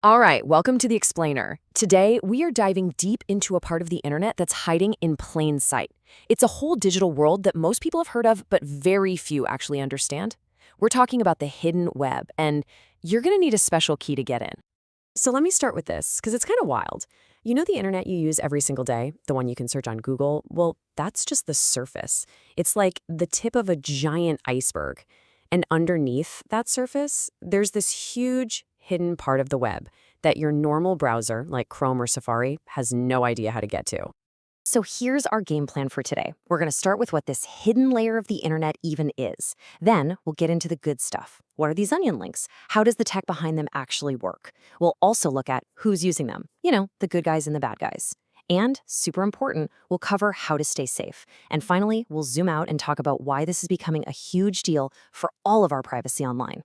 All right, welcome to The Explainer. Today, we are diving deep into a part of the internet that's hiding in plain sight. It's a whole digital world that most people have heard of, but very few actually understand. We're talking about the hidden web, and you're going to need a special key to get in. So let me start with this, because it's kind of wild. You know the internet you use every single day, the one you can search on Google? Well, that's just the surface. It's like the tip of a giant iceberg. And underneath that surface, there's this huge hidden part of the web that your normal browser, like Chrome or Safari, has no idea how to get to. So here's our game plan for today. We're going to start with what this hidden layer of the internet even is. Then we'll get into the good stuff. What are these onion links? How does the tech behind them actually work? We'll also look at who's using them. You know, the good guys and the bad guys. And, super important, we'll cover how to stay safe. And finally, we'll zoom out and talk about why this is becoming a huge deal for all of our privacy online.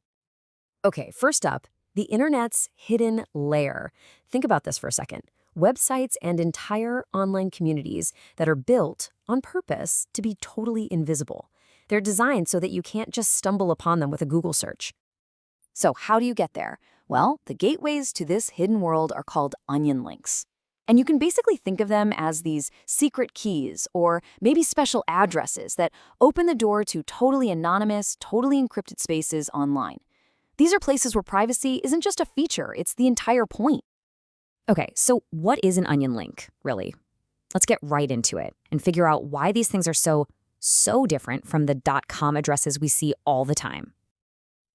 Okay, first up, the internet's hidden layer. Think about this for a second. Websites and entire online communities that are built on purpose to be totally invisible. They're designed so that you can't just stumble upon them with a Google search. So how do you get there? Well, the gateways to this hidden world are called onion links. And you can basically think of them as these secret keys or maybe special addresses that open the door to totally anonymous, totally encrypted spaces online. These are places where privacy isn't just a feature, it's the entire point. Okay, so what is an onion link, really? Let's get right into it and figure out why these things are so different from the .com addresses we see all the time.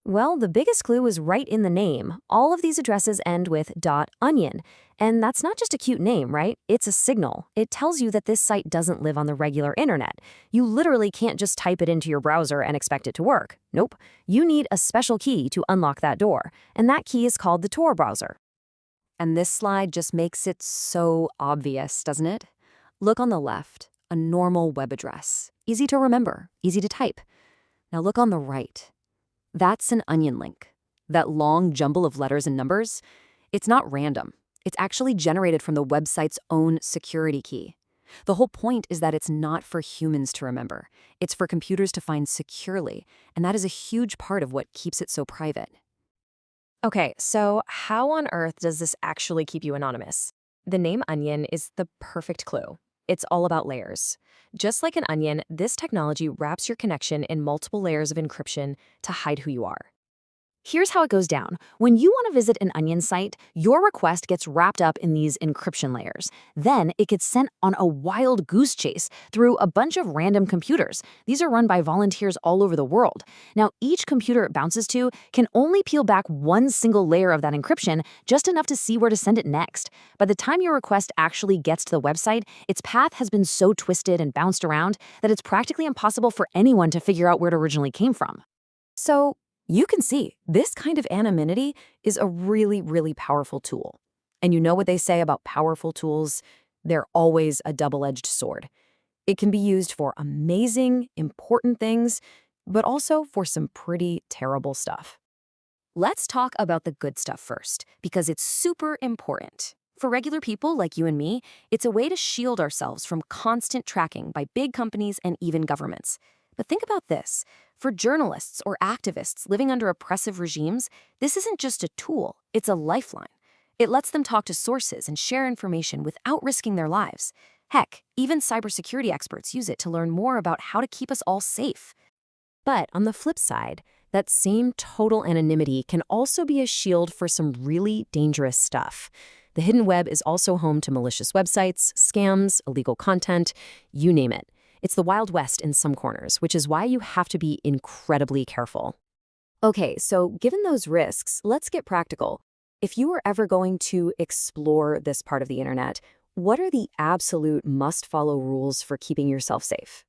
Well, the biggest clue is right in the name. All of these addresses end with .onion. And that's not just a cute name, right? It's a signal. It tells you that this site doesn't live on the regular internet. You literally can't just type it into your browser and expect it to work. Nope. You need a special key to unlock that door. And that key is called the Tor browser. And this slide just makes it so obvious, doesn't it? Look on the left, a normal web address. Easy to remember, easy to type. Now look on the right. That's an onion link. That long jumble of letters and numbers, it's not random. It's actually generated from the website's own security key. The whole point is that it's not for humans to remember. It's for computers to find securely, and that is a huge part of what keeps it so private. Okay, so how on earth does this actually keep you anonymous? The name Onion is the perfect clue. It's all about layers. Just like an onion, this technology wraps your connection in multiple layers of encryption to hide who you are. Here's how it goes down. When you want to visit an Onion site, your request gets wrapped up in these encryption layers. Then it gets sent on a wild goose chase through a bunch of random computers. These are run by volunteers all over the world. Now, each computer it bounces to can only peel back one single layer of that encryption, just enough to see where to send it next. By the time your request actually gets to the website, its path has been so twisted and bounced around that it's practically impossible for anyone to figure out where it originally came from. So, you can see, this kind of anonymity is a really powerful tool. And you know what they say about powerful tools? They're always a double-edged sword. It can be used for amazing, important things, but also for some pretty terrible stuff. Let's talk about the good stuff first, because it's super important. For regular people like you and me, it's a way to shield ourselves from constant tracking by big companies and even governments. But think about this. For journalists or activists living under oppressive regimes, this isn't just a tool, it's a lifeline. It lets them talk to sources and share information without risking their lives. Heck, even cybersecurity experts use it to learn more about how to keep us all safe. But on the flip side, that same total anonymity can also be a shield for some really dangerous stuff. The hidden web is also home to malicious websites, scams, illegal content, you name it. It's the Wild West in some corners, which is why you have to be incredibly careful. Okay, so given those risks, let's get practical. If you were ever going to explore this part of the internet, what are the absolute must-follow rules for keeping yourself safe?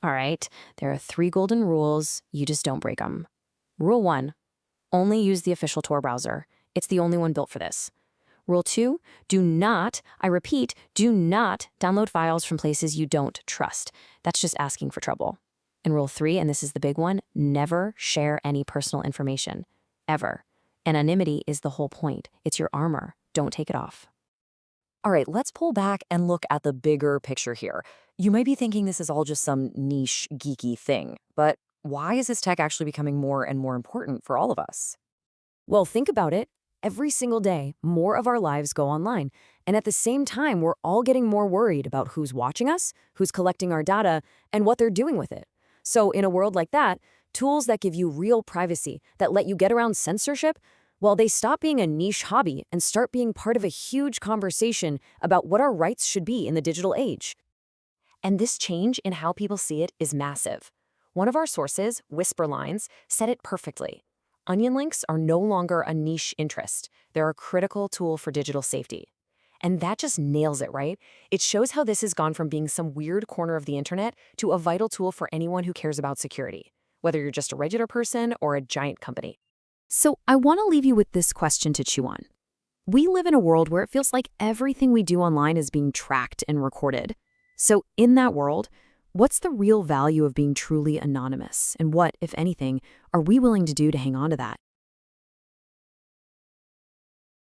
All right, there are 3 golden rules. You just don't break them. Rule 1, only use the official Tor browser. It's the only one built for this. Rule 2, do not, I repeat, do not download files from places you don't trust. That's just asking for trouble. And Rule 3, and this is the big one, never share any personal information. Ever. Anonymity is the whole point. It's your armor. Don't take it off. All right, let's pull back and look at the bigger picture here. You might be thinking this is all just some niche, geeky thing, but why is this tech actually becoming more and more important for all of us? Well, think about it. Every single day, more of our lives go online. And at the same time, we're all getting more worried about who's watching us, who's collecting our data, and what they're doing with it. So in a world like that, tools that give you real privacy, that let you get around censorship, well, they stop being a niche hobby and start being part of a huge conversation about what our rights should be in the digital age. And this change in how people see it is massive. One of our sources, Whisper Lines, said it perfectly. Onion links are no longer a niche interest. They're a critical tool for digital safety. And that just nails it, right? It shows how this has gone from being some weird corner of the internet to a vital tool for anyone who cares about security, whether you're just a regular person or a giant company. So I want to leave you with this question to chew on. We live in a world where it feels like everything we do online is being tracked and recorded. So in that world, what's the real value of being truly anonymous? And what, if anything, are we willing to do to hang on to that?